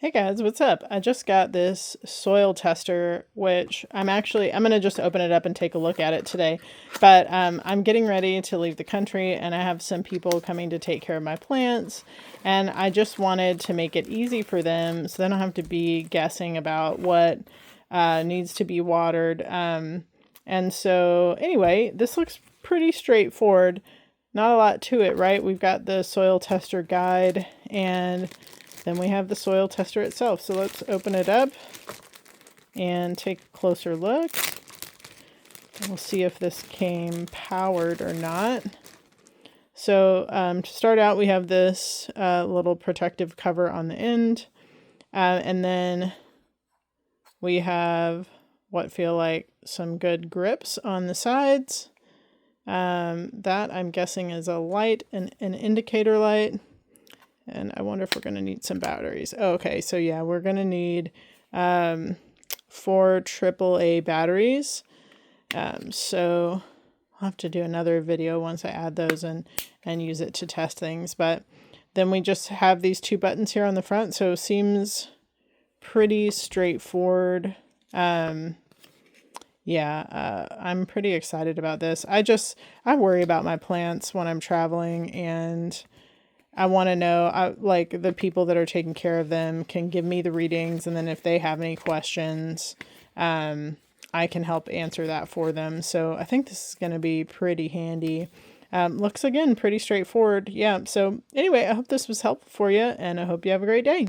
Hey guys, what's up? I just got this soil tester, which I'm going to just open it up and take a look at it today. But I'm getting ready to leave the country and I have some people coming to take care of my plants. And I just wanted to make it easy for them so they don't have to be guessing about what needs to be watered. And so anyway, this looks pretty straightforward. Not a lot to it, right? We've got the soil tester guide and then we have the soil tester itself. So let's open it up and take a closer look. We'll see if this came powered or not. So to start out, we have this little protective cover on the end. And then we have what feel like some good grips on the sides. That I'm guessing is a light, an indicator light. And I wonder if we're going to need some batteries. Okay, so yeah, we're going to need 4 AAA batteries. So I'll have to do another video once I add those and use it to test things. But then we just have these 2 buttons here on the front. So it seems pretty straightforward. I'm pretty excited about this. I worry about my plants when I'm traveling, and I want to know, like, the people that are taking care of them can give me the readings, and then if they have any questions, I can help answer that for them. So I think this is going to be pretty handy. Looks, again, pretty straightforward. Yeah, so anyway, I hope this was helpful for you, and I hope you have a great day.